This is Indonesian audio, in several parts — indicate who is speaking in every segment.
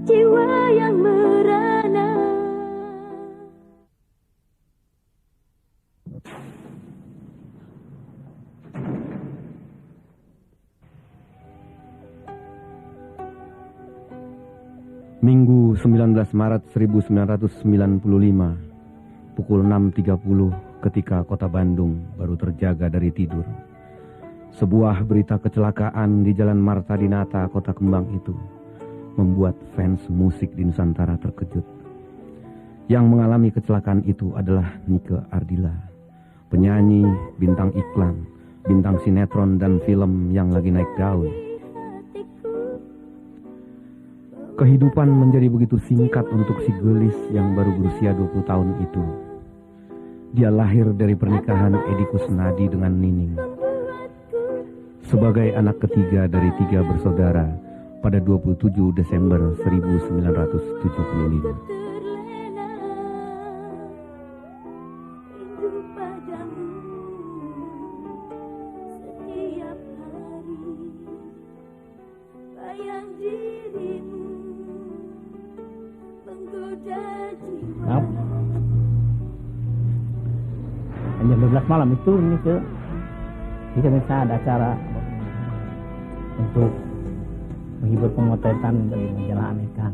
Speaker 1: jiwa yang merana.
Speaker 2: Minggu 19 Maret 1995, pukul 6.30 ketika kota Bandung baru terjaga dari tidur. Sebuah berita kecelakaan di Jalan Marta Dinata, Kota Kembang itu membuat fans musik di Nusantara terkejut. Yang mengalami kecelakaan itu adalah Nike Ardila, penyanyi, bintang iklan, bintang sinetron dan film yang lagi naik daun. Kehidupan menjadi begitu singkat untuk si gelis yang baru berusia 20 tahun itu. Dia lahir dari pernikahan Edi Kusnadi dengan Nining. Sebagai anak ketiga dari 3 bersaudara pada 27 Desember 1975.
Speaker 3: Jam 12 malam itu ini kita bisa ada acara untuk menghibur pemotretan dari majalah Aneka.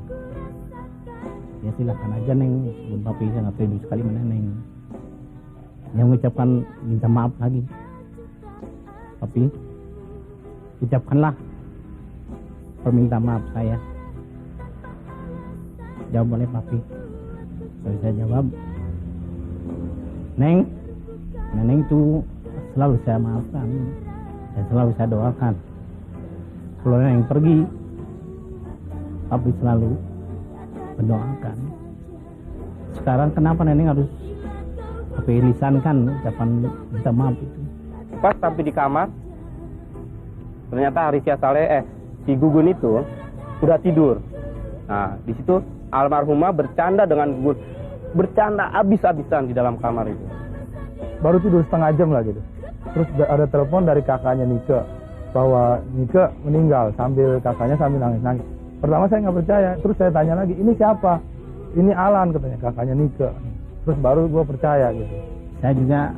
Speaker 3: Ya silakan aja Neng, Bun Papi sangat rindu sekali mana Neng. Yang mengucapkan minta maaf lagi. Papi, ucapkanlah permintaan maaf saya. Jawab boleh Papi. Kalau saya jawab, Neng, Neneng itu selalu saya maafkan dan selalu saya doakan. Kalau Neneng pergi, Papi selalu mendoakan. Sekarang kenapa Neneng harus Papi lisankan ucapan minta maaf itu?
Speaker 4: Pas sampai di kamar, ternyata Arisya Saleh, si Gugun itu udah tidur. Nah, di situ almarhumah bercanda dengan Gugun, bercanda abis-abisan di dalam kamar itu.
Speaker 5: Baru tidur setengah jam lah gitu. Terus ada telepon dari kakaknya Nike bahwa Nike meninggal sambil nangis-nangis. Pertama saya nggak percaya, terus saya tanya lagi, ini siapa? Ini Alan katanya, kakaknya Nike. Terus baru gue percaya gitu.
Speaker 3: Saya juga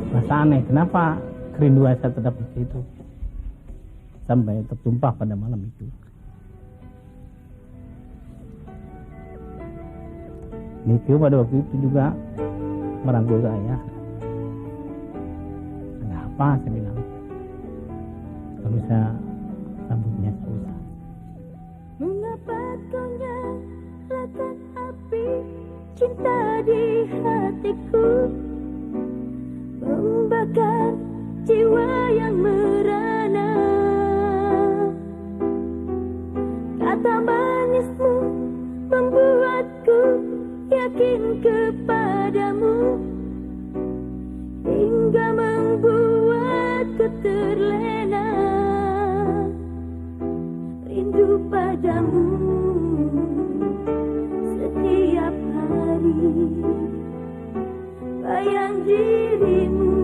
Speaker 3: merasa aneh, kenapa kerinduan saya tetap di situ sampai tertumpah pada malam itu. Nike pada waktu itu juga merangkul saya. Ada apa? Saya bilang. Lalu saya sambutnya susah.
Speaker 1: Mengapa kau nyalakan api cinta di hatiku, membakar jiwa yang merana. Kata manismu membuatku yakin kepadamu, hingga membuatku terlena rindu padamu setiap hari. Bayang dirimu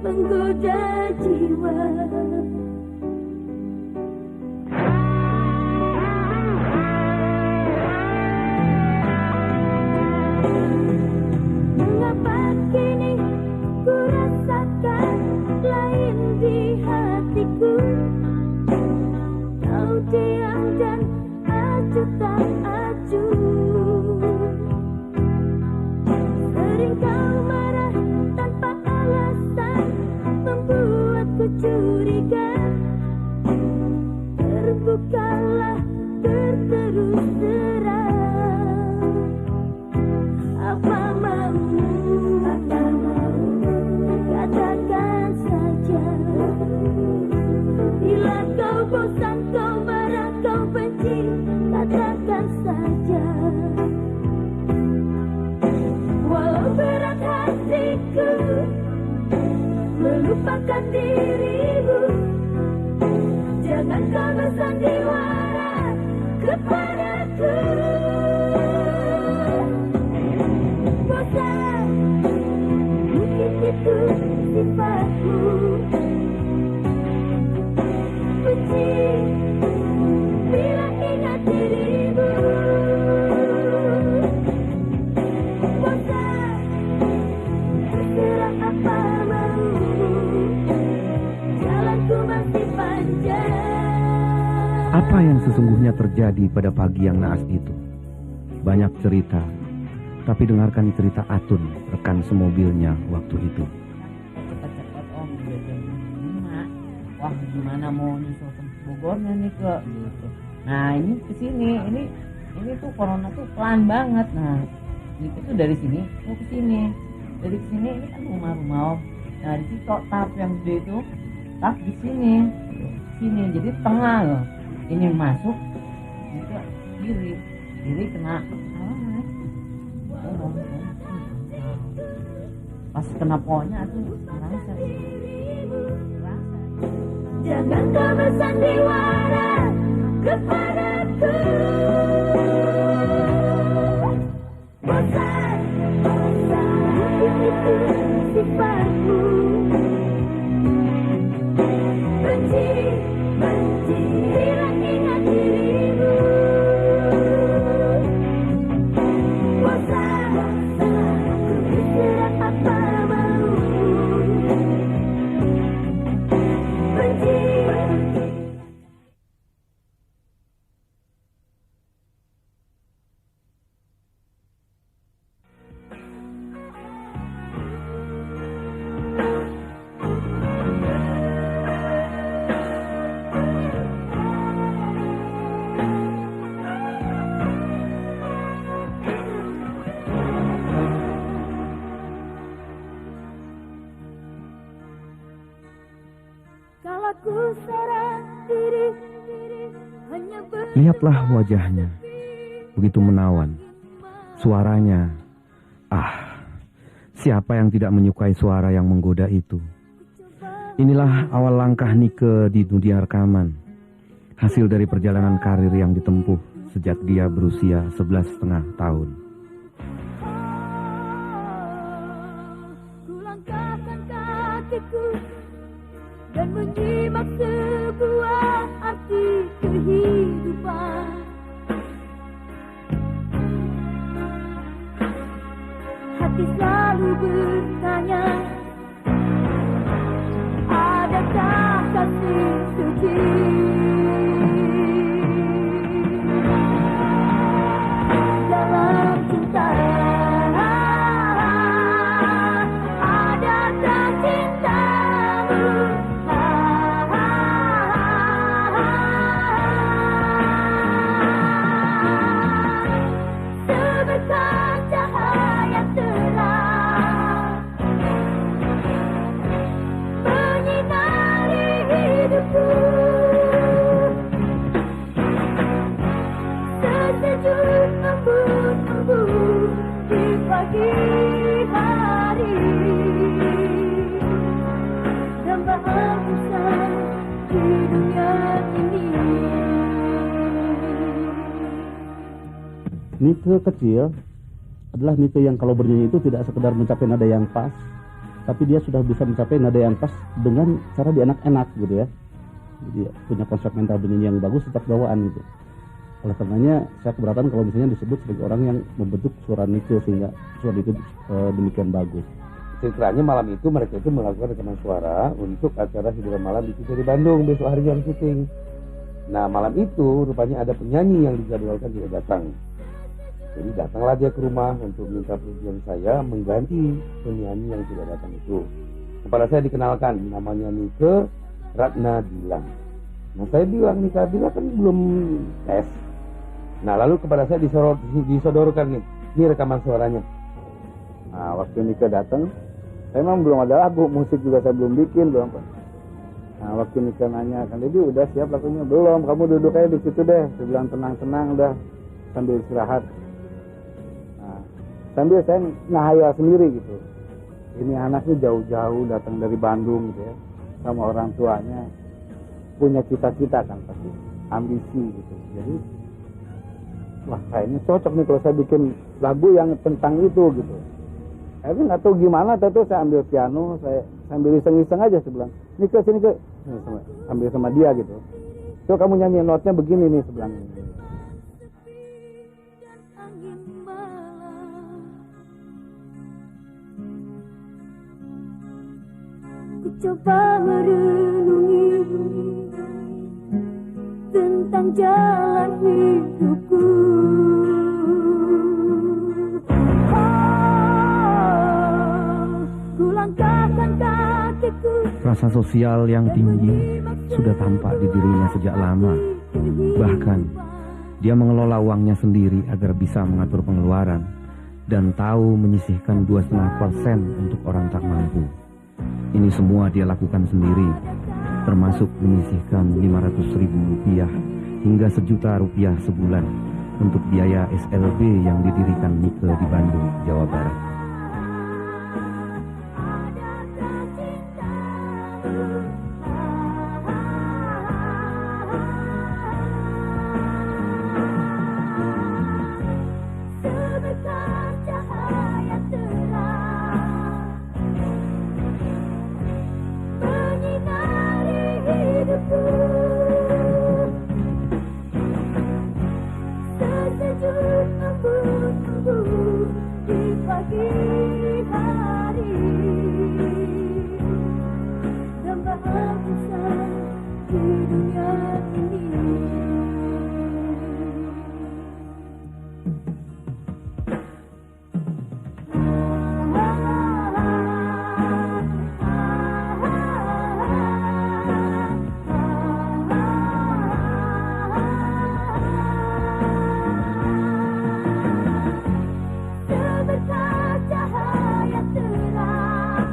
Speaker 1: menggoda jiwa. Mengapa kini ku rasakan lain di hatiku? Kau diam dan acuh tak acuh. Sering kau marah tanpa alasan, membuatku curiga. Terbukalah terus terang, apa maumu, katakan saja. Bila kau bosan, kau marah, kau benci, katakan saja. Walau berat hatiku melupakan dirimu, jangan kau bersandiwara kepadaku. Bosan, mungkin itu sifatmu. Benci,
Speaker 2: Apa yang sesungguhnya terjadi pada pagi yang naas itu? Banyak cerita, tapi dengarkan cerita Atun, rekan semobilnya waktu itu.
Speaker 6: Cepet-cepet om, udah jam 5. Wah gimana mau nyusul ke Bogornya nih ke gitu. Nah ini kesini, ini tuh corona tuh pelan banget. Nah ini tuh dari sini mau ke sini, dari sini ini kan rumah-rumah om. Nah di situ tap yang gede itu, tap di sini, jadi tengah loh. Ini masuk, ini ke kiri kena alamat. Pas kena pohonnya tuh rasa.
Speaker 1: Jangan kau bersandiwara kepadaku. Bosan, mungkin itu sifatmu. Benci, bila ingat dirimu. Bosan, ku bergerak apa mau. Benci. Kalau ku serah diri hanya
Speaker 2: Lihatlah wajahnya, begitu menawan. Suaranya, siapa yang tidak menyukai suara yang menggoda itu? Inilah awal langkah Nike di dunia rekaman. Hasil dari perjalanan karir yang ditempuh sejak dia berusia 11,5 tahun.
Speaker 1: ku langkahkan kakiku dan menyimak sebuah arti kehidupan. Hati selalu bertanya, adakah kasih suci dalam cinta? Adakah cintamu? Sebesar cahaya terang menyinari hidupku. Sesejuk embun-embun di pagi hari dan bahagia di dunia ini.
Speaker 7: Nike kecil adalah Nike yang kalau bernyanyi itu tidak sekedar mencapai nada yang pas, tapi dia sudah bisa mencapai nada yang pas dengan cara dia enak-enak gitu ya. Jadi punya konsep mental bernyanyi yang bagus, tetap bawaan gitu. Oleh karenanya saya keberatan kalau misalnya disebut sebagai orang yang membentuk suara Nike sehingga suara itu demikian bagus.
Speaker 8: Ceritanya malam itu mereka itu melakukan rekaman suara untuk acara hiburan malam di di Bandung besok hari yang syuting. Nah malam itu rupanya ada penyanyi yang dijadwalkan tidak datang. Jadi datanglah dia ke rumah untuk minta persetujuan saya mengganti penyanyi yang tidak datang itu. Kepada saya dikenalkan namanya Nike Ratna Dilan. Nah saya bilang Nike Dilan kan belum tes. Nah lalu kepada saya disodorkan nih, ini rekaman suaranya. Nah waktu Nike datang, saya memang belum ada lagu, musik juga saya belum bikin, belum apa. Nah waktu Nike nanya, kan Dedi udah siap lagunya? Belum, kamu duduk aja di situ deh. Saya bilang tenang-tenang udah sambil istirahat. Sambil saya ngahayal sendiri gitu. Ini anaknya jauh-jauh datang dari Bandung gitu ya. Sama orang tuanya. Punya cita-cita kan pasti. Ambisi gitu. Jadi, wah kayaknya cocok nih kalau saya bikin lagu yang tentang itu gitu. Akhirnya nggak tahu gimana, tentu saya ambil piano, saya sambil iseng-iseng aja sebelah. Ini ke sini ke, sambil sama dia gitu. So kamu nyanyi notnya begini nih sebelah ini.
Speaker 1: Ku coba merenungi tentang jalan hidupku. Ku langkahkan kakiku.
Speaker 2: Rasa sosial yang tinggi sudah tampak di dirinya sejak lama. Bahkan, dia mengelola uangnya sendiri agar bisa mengatur pengeluaran dan tahu menyisihkan 2,5% untuk orang tak mampu. Ini semua dia lakukan sendiri, termasuk menyisihkan Rp500.000 hingga Rp1.000.000 sebulan untuk biaya SLB yang didirikan Nike di Bandung, Jawa Barat.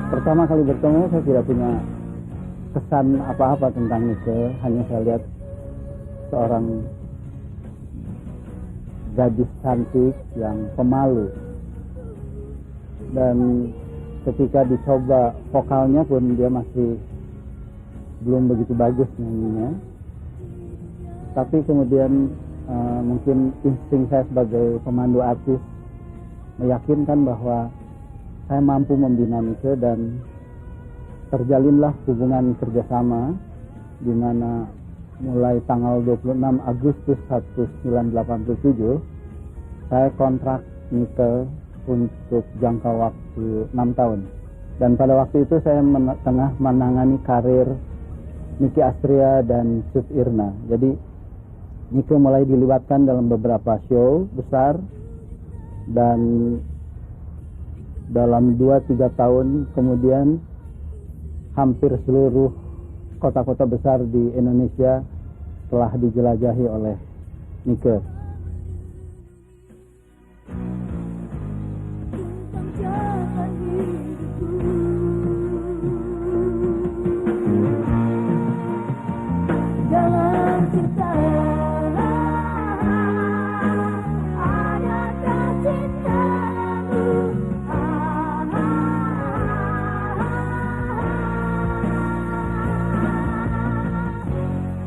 Speaker 3: Pertama kali bertemu saya tidak punya kesan apa-apa tentang Nike, hanya saya lihat seorang gadis cantik yang pemalu, dan ketika dicoba vokalnya pun dia masih belum begitu bagus nyanyinya, tapi kemudian mungkin insting saya sebagai pemandu artis meyakinkan bahwa saya mampu membina Nike, dan terjalinlah hubungan kerjasama di mana mulai tanggal 26 Agustus 1987 saya kontrak Nike untuk jangka waktu 6 tahun. Dan pada waktu itu saya tengah menangani karir Niki Astria dan Sut Irna. Jadi Nike mulai dilibatkan dalam beberapa show besar, dan dalam 2-3 tahun kemudian hampir seluruh kota-kota besar di Indonesia telah dijelajahi oleh Nike.
Speaker 1: Dalam cinta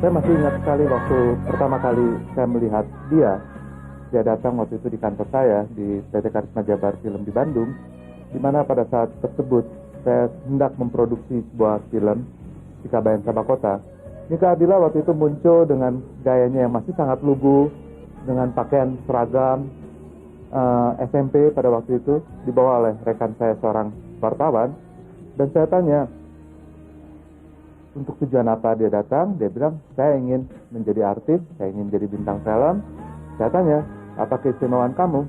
Speaker 5: Saya masih ingat sekali waktu pertama kali saya melihat dia datang waktu itu di kantor saya di PT Karisma Jabar Film di Bandung, di mana pada saat tersebut saya hendak memproduksi sebuah film di Kabayan Sabakota. Nika Ardila waktu itu muncul dengan gayanya yang masih sangat lugu, dengan pakaian seragam SMP pada waktu itu, dibawa oleh rekan saya seorang wartawan, dan saya tanya, untuk tujuan apa dia datang? Dia bilang, saya ingin menjadi artis, saya ingin jadi bintang film. Saya tanya, apa keistimewaan kamu?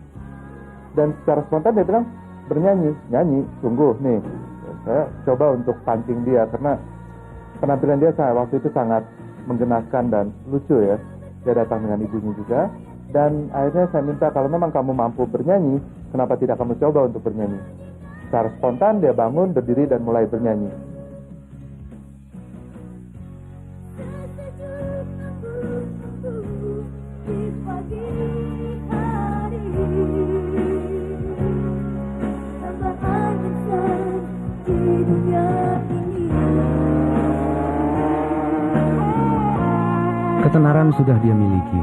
Speaker 5: Dan secara spontan dia bilang, bernyanyi. Nyanyi, sungguh nih. Saya coba untuk pancing dia, karena penampilan dia waktu itu sangat menggenaskan dan lucu ya. Dia datang dengan ibunya juga. Dan akhirnya saya minta, kalau memang kamu mampu bernyanyi, kenapa tidak kamu coba untuk bernyanyi? Secara spontan dia bangun, berdiri dan mulai bernyanyi.
Speaker 2: Ketenaran sudah dia miliki.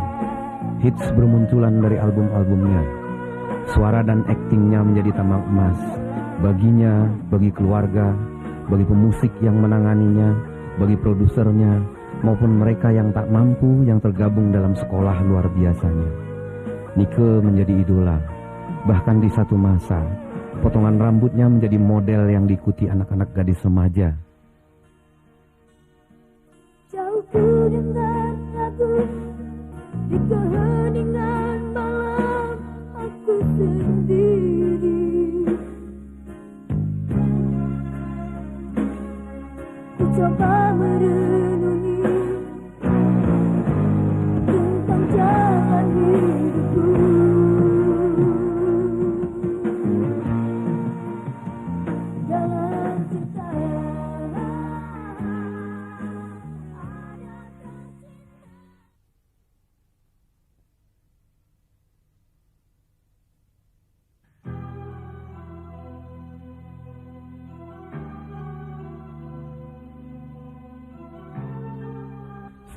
Speaker 2: Hits bermunculan dari album-albumnya. Suara dan aktingnya menjadi tambang emas. Baginya, bagi keluarga, bagi pemusik yang menanganinya, bagi produsernya, maupun mereka yang tak mampu yang tergabung dalam sekolah luar biasanya. Nike menjadi idola. Bahkan di satu masa, potongan rambutnya menjadi model yang diikuti anak-anak gadis remaja.
Speaker 1: Jauh ku dengar aku di keheningan malam aku sendiri. Ku coba merenungi tentang jalan hidupku. Dalam cinta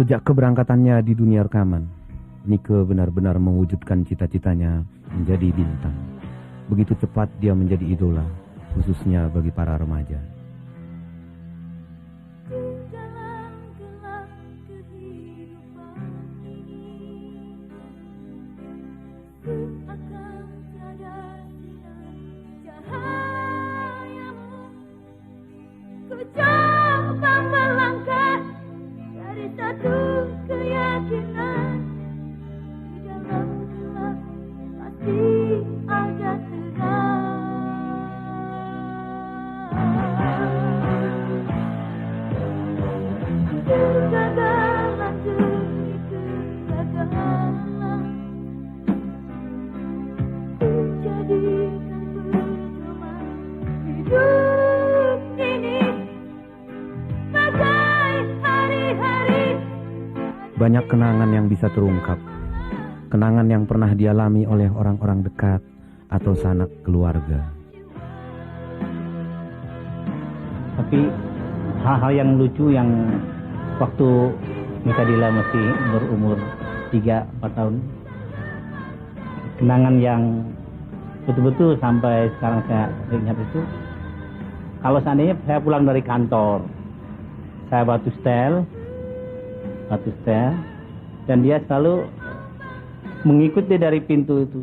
Speaker 2: Sejak keberangkatannya di dunia rekaman, Nike benar-benar mewujudkan cita-citanya menjadi bintang. Begitu cepat dia menjadi idola, khususnya bagi para remaja.
Speaker 1: dalam gelap kehidupan seakan tiada sinar cahayamu. Ku coba melangkah dari satu keyakinan, di dalam gelap pasti ada terang. Kegagalan demi kegagalan, ku jadikan pedoman hidup ini bagai hari-hari.
Speaker 2: Banyak kenangan yang bisa terungkap, kenangan yang pernah dialami oleh orang-orang dekat atau sanak keluarga.
Speaker 3: Tapi hal-hal yang lucu yang waktu Mikadila masih berumur 3-4 tahun, kenangan yang betul-betul sampai sekarang saya ingat itu, kalau seandainya saya pulang dari kantor, saya batu setel, dan dia selalu mengikuti dari pintu itu.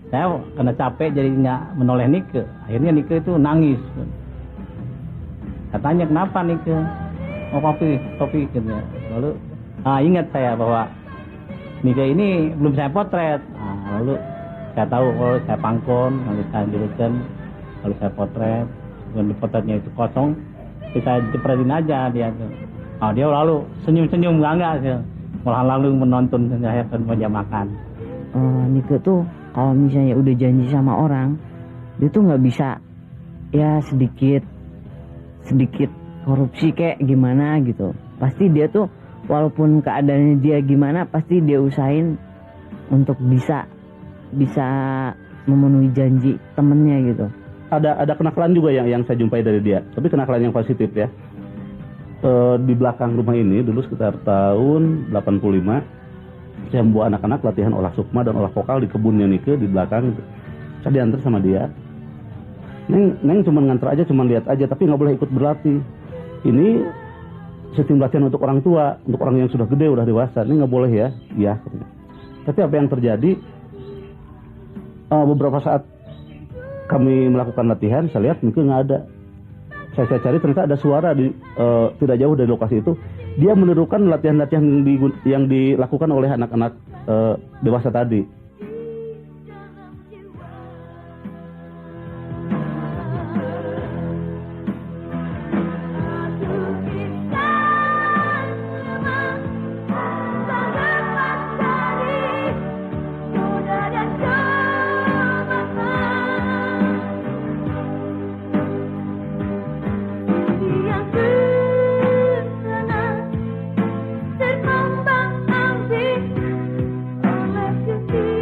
Speaker 3: Saya karena capek jadinya menoleh Nike, akhirnya Nike itu nangis. Katanya kenapa Nike? Oh kopi katanya. Lalu ingat saya bahwa Nike ini belum saya potret. Lalu saya tahu kalau saya pangkon, lalu saya julukan, lalu saya potret. Dan potretnya itu kosong, kita jepretin aja dia tuh. Dia lalu senyum-senyum enggak sih. Malah lalu menonton saya kan meja makan.
Speaker 6: Nike tuh kalau misalnya udah janji sama orang, dia tuh nggak bisa ya sedikit korupsi kayak gimana gitu. Pasti dia tuh walaupun keadaannya dia gimana, pasti dia usahain untuk bisa memenuhi janji temennya gitu.
Speaker 7: Ada kenakalan juga yang saya jumpai dari dia, tapi kenakalan yang positif ya. Di belakang rumah ini dulu sekitar tahun 85, saya membawa anak-anak latihan olah sukma dan olah vokal di kebunnya Nike di belakang. Saya diantar sama dia. Neng cuma nganter aja, cuma lihat aja, tapi nggak boleh ikut berlatih. Ini sistem latihan untuk orang tua, untuk orang yang sudah gede, udah dewasa. Ini nggak boleh ya, iya. Tapi apa yang terjadi? Beberapa saat kami melakukan latihan, saya lihat Nike nggak ada. Saya cari ternyata ada suara tidak jauh dari lokasi itu. Dia menirukan latihan-latihan yang dilakukan oleh anak-anak dewasa tadi.
Speaker 1: Terkembang ambing oleh kehidupan.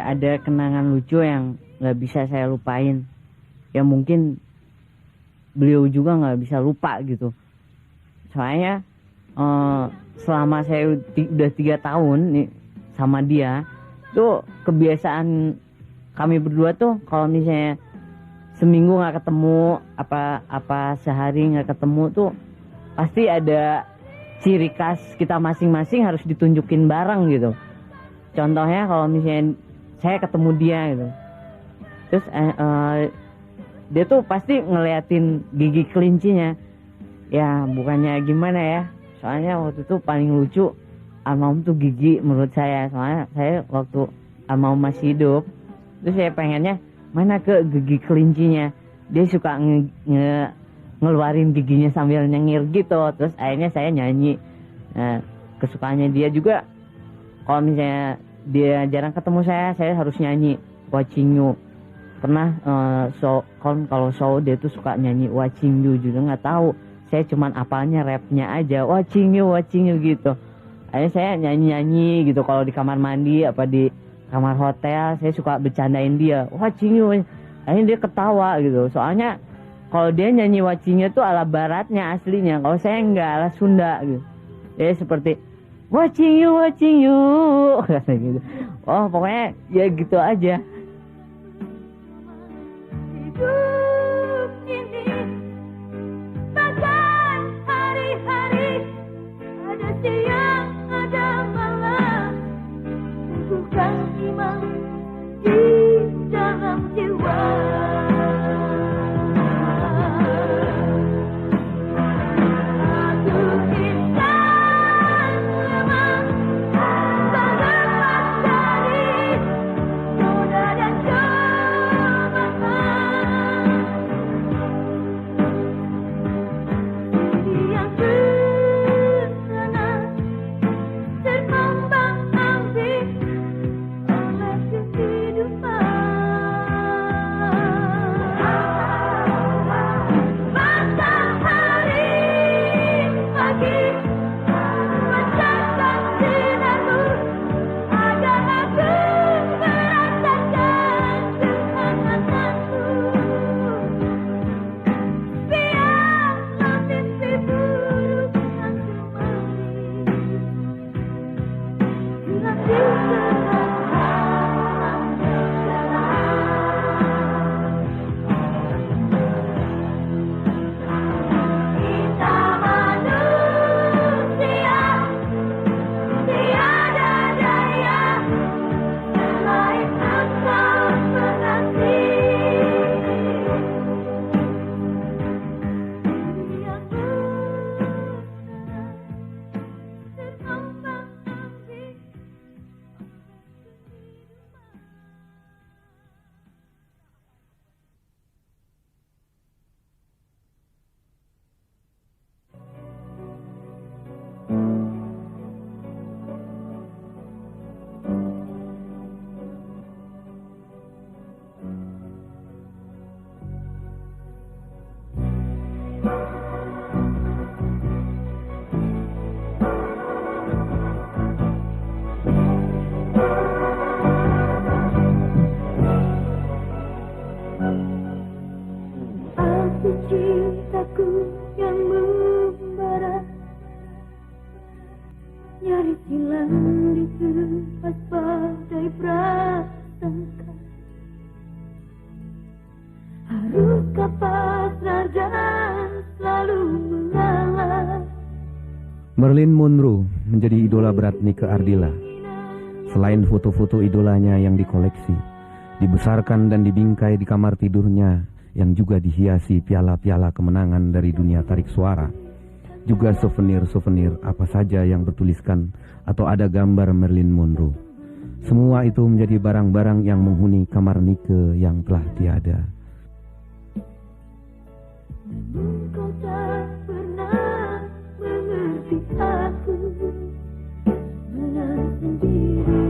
Speaker 6: ada kenangan lucu yang nggak bisa saya lupain. Ya mungkin beliau juga nggak bisa lupa gitu. Soalnya selama saya udah 3 tahun nih sama dia, tuh kebiasaan kami berdua tuh kalau misalnya seminggu nggak ketemu, apa sehari nggak ketemu tuh pasti ada ciri khas kita masing-masing harus ditunjukin bareng gitu. Contohnya kalau misalnya saya ketemu dia gitu, terus dia tuh pasti ngeliatin gigi kelincinya. Ya bukannya gimana ya, soalnya waktu itu paling lucu almarhum tuh gigi menurut saya. Soalnya saya waktu almarhum masih hidup, terus saya pengennya mana ke gigi kelincinya. Dia suka ngeluarin giginya sambil nyengir gitu. Terus akhirnya saya nyanyi. Nah, kesukaannya dia juga kalau misalnya dia jarang ketemu saya harus nyanyi Watching You. Pernah kalau show dia tuh suka nyanyi Watching You juga, nggak tahu. Saya cuman apalnya rapnya aja Watching You gitu. Akhirnya saya nyanyi gitu kalau di kamar mandi apa di kamar hotel, saya suka bercandain dia Watching You. Akhirnya dia ketawa gitu. Soalnya kalau dia nyanyi Watching You tuh ala baratnya aslinya, kalau saya enggak, ala Sunda gitu. Ya seperti Watching you kata gitu. Oh pokoknya ya gitu aja.
Speaker 1: Hidup ini bagai hari-hari, ada siang, ada malam. Teguhkan iman di dalam jiwa. Cintaku yang membara, nyaris hilang dikupas badai prasangka. Haruskah pasrah dan selalu mengalah?
Speaker 2: Marilyn Monroe menjadi idola berat Nike Ardilla. Selain foto-foto idolanya yang dikoleksi, dibesarkan dan dibingkai di kamar tidurnya yang juga dihiasi piala-piala kemenangan dari dunia tarik suara. Juga souvenir-souvenir apa saja yang bertuliskan atau ada gambar Marilyn Monroe. Semua itu menjadi barang-barang yang menghuni kamar Nike yang telah tiada.
Speaker 1: Engkau tak pernah mengerti aku, benar sendiri.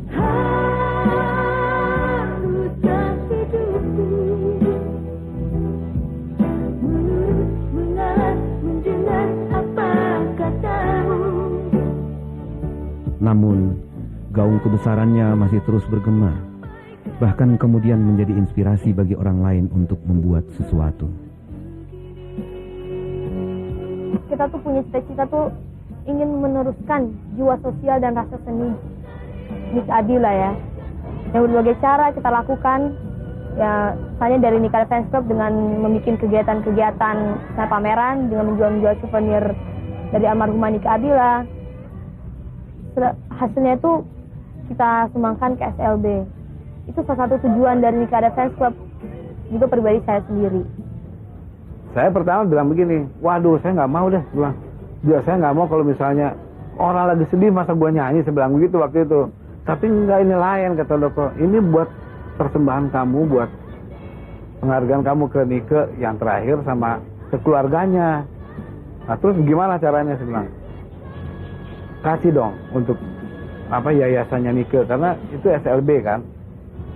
Speaker 1: Haruslah hidupku menurut, mengalah, mendengar apa kata
Speaker 2: gaung kebesarannya masih terus bergema, bahkan kemudian menjadi inspirasi bagi orang lain untuk membuat sesuatu.
Speaker 1: Kita tuh punya cita-cita tuh ingin meneruskan jiwa sosial dan rasa seni Nika Ardila ya. Yang berbagai cara kita lakukan, ya misalnya dari Nika Fans Club dengan membuat kegiatan-kegiatan pameran, dengan menjual souvenir dari almarhumah Nika Ardila. Hasilnya itu kita sumbangkan ke SLB. Itu salah satu tujuan dari Nika Fans Club, juga pribadi saya sendiri.
Speaker 5: Saya pertama bilang begini, waduh saya nggak mau deh, bilang, saya nggak mau kalau misalnya orang lagi sedih masa gua nyanyi, saya bilang begitu waktu itu. Tapi enggak, ini lain kata Doko, ini buat persembahan kamu, buat penghargaan kamu ke Nike yang terakhir sama keluarganya. Nah terus gimana caranya, saya bilang, kasih dong untuk apa yayasannya Nike, karena itu SLB kan,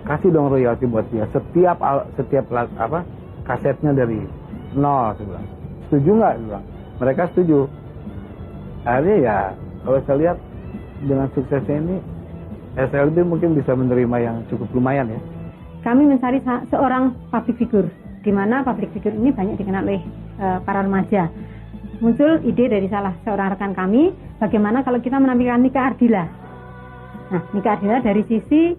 Speaker 5: kasih dong royalti buat dia setiap apa kasetnya dari nol, saya bilang. Setuju nggak? Bilang. Mereka setuju. Akhirnya ya, kalau saya lihat dengan suksesnya ini, SLB mungkin bisa menerima yang cukup lumayan ya.
Speaker 9: Kami mencari seorang public figure, di mana public figure ini banyak dikenal oleh para remaja. Muncul ide dari salah seorang rekan kami, bagaimana kalau kita menampilkan Nika Ardila. Nah, Nika Ardila dari sisi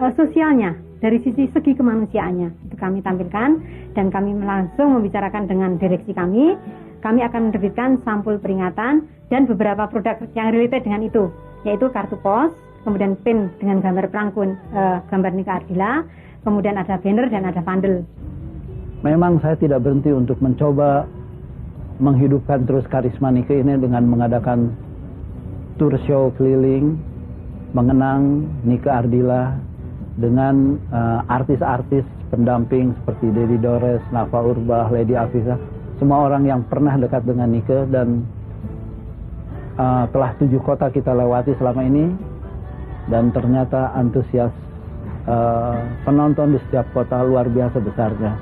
Speaker 9: sosialnya, dari sisi segi kemanusiaannya, itu kami tampilkan, dan kami langsung membicarakan dengan direksi kami. Kami akan menerbitkan sampul peringatan dan beberapa produk yang related dengan itu, yaitu kartu pos, kemudian pin dengan gambar pelangkun, gambar Nika Ardila, kemudian ada banner dan ada bundle.
Speaker 3: Memang saya tidak berhenti untuk mencoba menghidupkan terus karisma Nike ini dengan mengadakan tour show keliling, mengenang Nika Ardila dengan artis-artis pendamping seperti Dedi Dores, Nafa Urbah, Lady Afisa, semua orang yang pernah dekat dengan Nike, dan telah 7 kota kita lewati selama ini, dan ternyata antusias penonton di setiap kota luar biasa besarnya.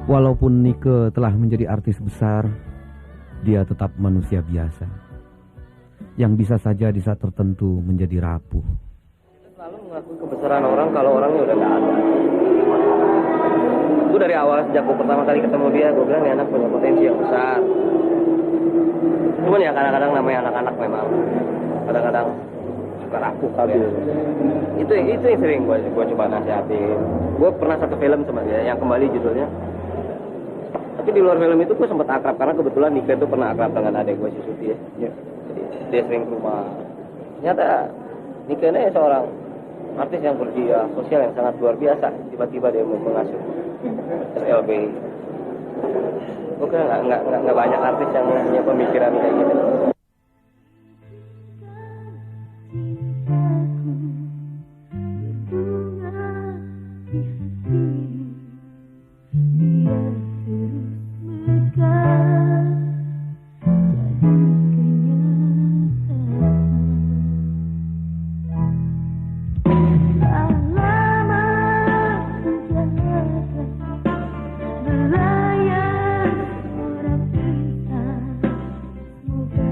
Speaker 2: Walaupun Nike telah menjadi artis besar, dia tetap manusia biasa, yang bisa saja di saat tertentu menjadi rapuh.
Speaker 4: Kita selalu mengakui kebesaran orang kalau orangnya udah nggak ada. Gue dari awal, sejak gue pertama kali ketemu dia, gue bilang nih anak punya potensi yang besar. Cuman ya kadang-kadang namanya anak-anak memang kadang-kadang suka rapuh kali ya. Itu yang sering gue coba nasihatin. Gue pernah satu film sama dia yang kembali judulnya. Tapi di luar film itu gue sempat akrab karena kebetulan Nika itu pernah akrab dengan adik gue si Suti ya. Jadi dia sering ke rumah. Ternyata Nika ini seorang artis yang berjiwa sosial yang sangat luar biasa. Tiba-tiba dia mengasuh SLB. Gue kira nggak banyak artis yang punya pemikiran kayak gitu.
Speaker 1: Belayar orang kita, semoga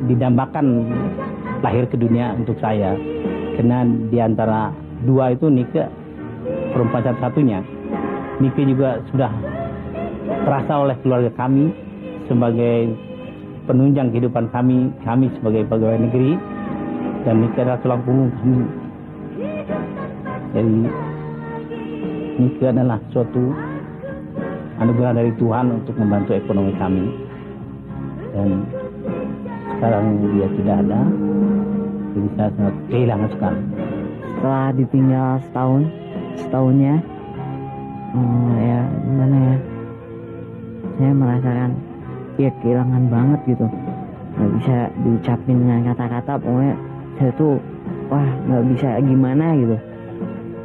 Speaker 3: didambakan lahir ke dunia untuk saya. Karena di antara dua itu Nike perempuan satu-satunya. Nike juga sudah terasa oleh keluarga kami sebagai penunjang kehidupan kami sebagai pegawai negeri, dan Nike adalah tulang punggung kami. Jadi Nike adalah suatu anugerah dari Tuhan untuk membantu ekonomi kami, dan sekarang dia tidak ada, jadi saya sangat kehilangan sekali.
Speaker 6: Setelah ditinggal setahunnya, ya gimana ya, saya merasakan ya kehilangan banget gitu, nggak bisa diucapin dengan kata-kata. Pokoknya saya tuh wah nggak bisa gimana gitu.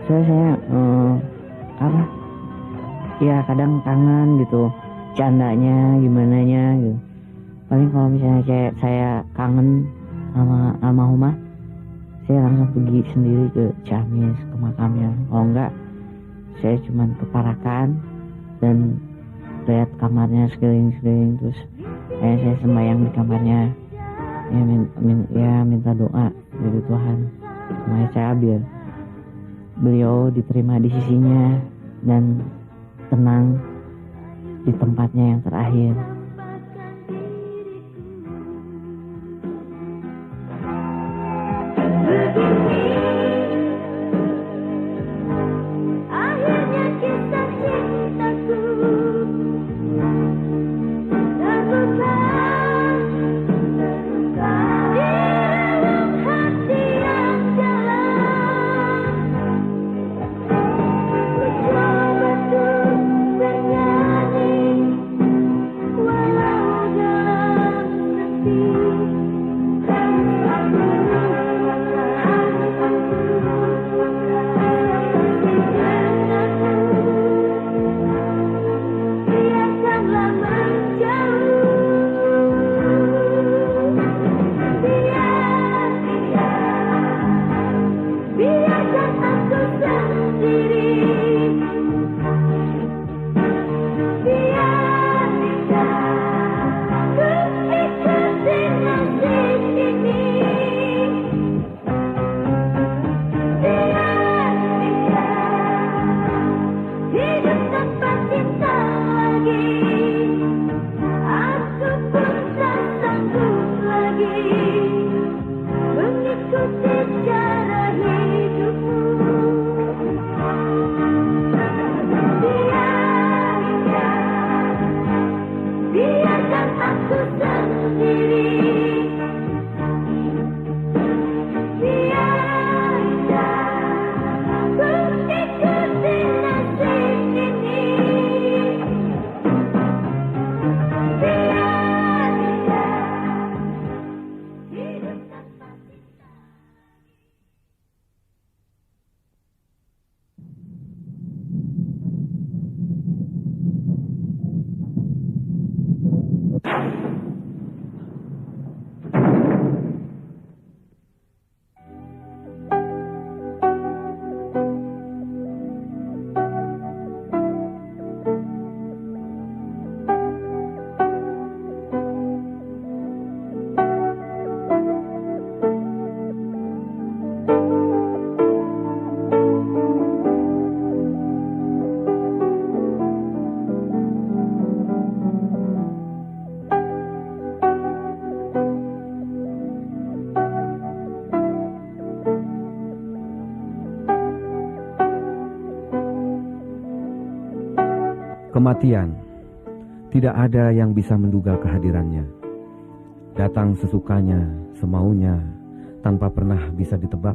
Speaker 6: Saya ya kadang kangen gitu, candanya gimana nya gitu. Paling kalau misalnya saya kangen sama almarhumah, saya langsung pergi sendiri ke Ciamis, ke makamnya. Kalau enggak, saya cuman ke Parakan dan lihat kamarnya sekeliling-sekeliling, terus saya sembahyang di kamarnya, ya minta doa dari Tuhan supaya saya biar beliau diterima di sisinya dan tenang di tempatnya yang terakhir.
Speaker 2: Kematian, tidak ada yang bisa menduga kehadirannya. Datang sesukanya, semaunya, tanpa pernah bisa ditebak.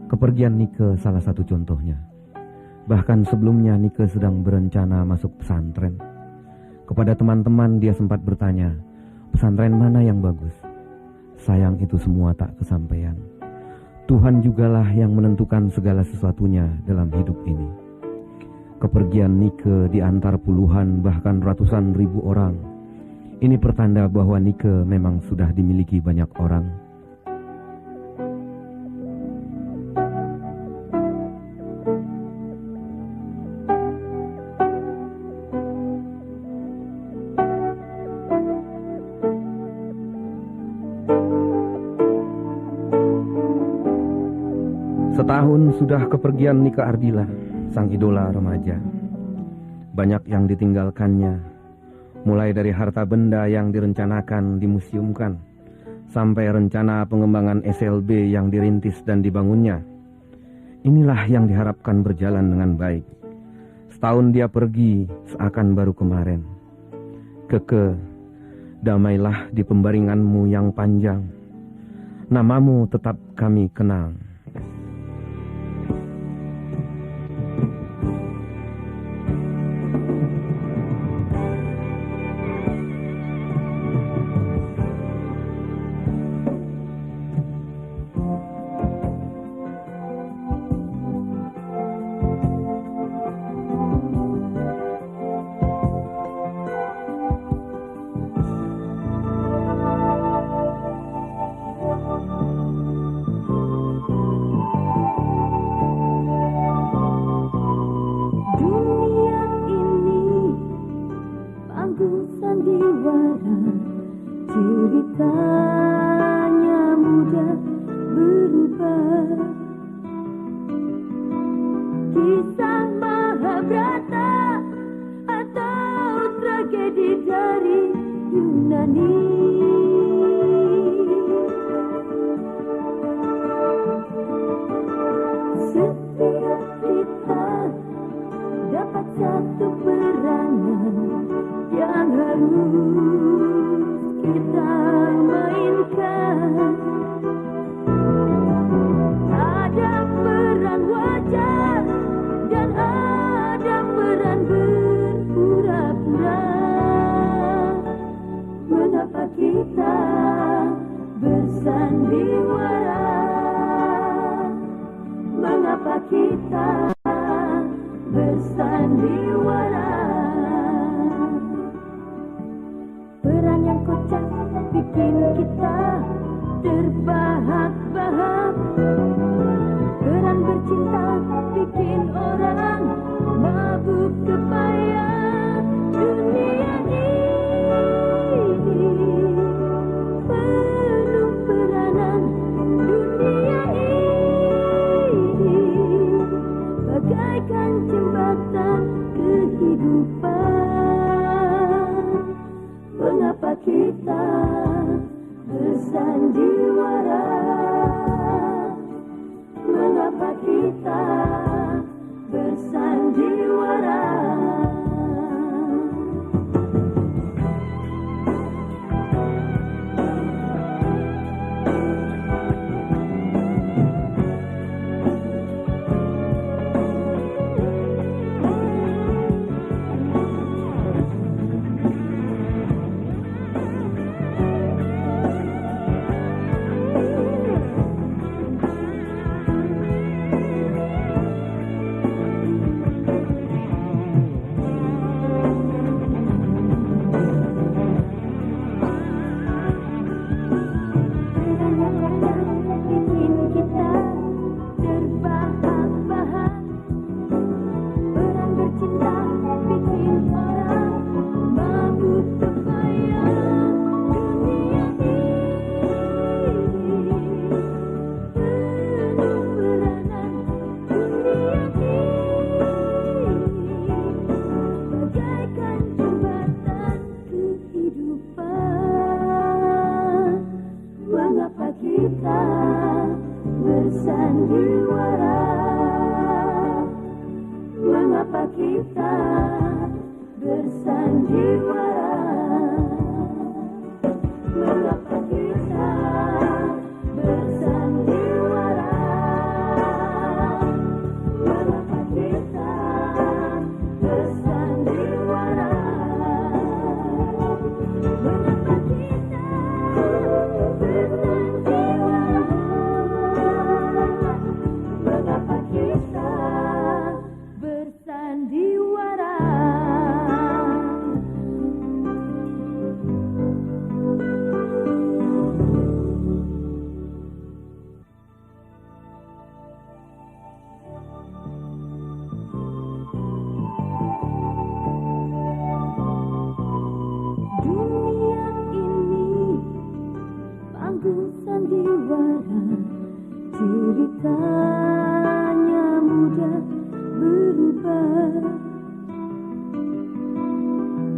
Speaker 2: Kepergian Nike salah satu contohnya. Bahkan sebelumnya Nike sedang berencana masuk pesantren. Kepada teman-teman dia sempat bertanya, pesantren mana yang bagus? Sayang itu semua tak kesampaian. Tuhan jugalah yang menentukan segala sesuatunya dalam hidup ini. Kepergian Nike di antara puluhan bahkan ratusan ribu orang, ini pertanda bahwa Nike memang sudah dimiliki banyak orang. tahun sudah kepergian Nika Ardila, sang idola remaja. Banyak yang ditinggalkannya, mulai dari harta benda yang direncanakan dimuseumkan, sampai rencana pengembangan SLB yang dirintis dan dibangunnya. Inilah yang diharapkan berjalan dengan baik. Setahun dia pergi, seakan baru kemarin. Keke, damailah di pembaringanmu yang panjang. Namamu tetap kami kenal.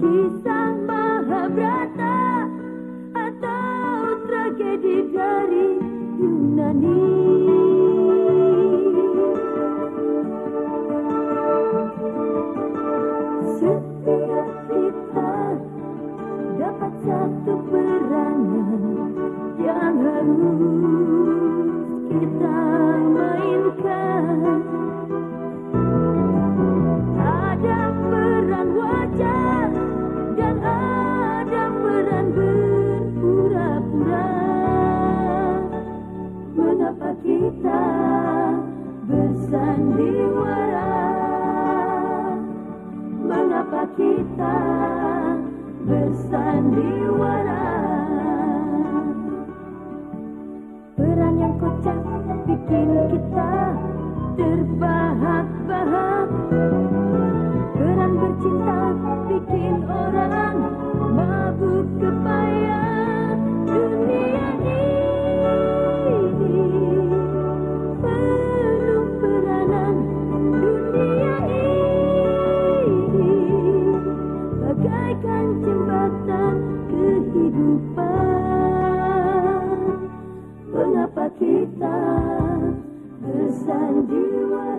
Speaker 10: kisah Mahabharata atau tragedi dari Yunani. Setiap kita dapat satu peranan yang harus kita mainkan. Ada peran wajah dan ada peran berpura-pura. Mengapa kita bersandiwara? Mengapa kita bersandiwara? Peran yang kocak bikin kita terbahak-bahak. Peran bercinta bikin orang mabuk kepayang. Dunia ini penuh peranan. Dunia ini bagaikan jembatan kehidupan. Mengapa kita bersandiwara?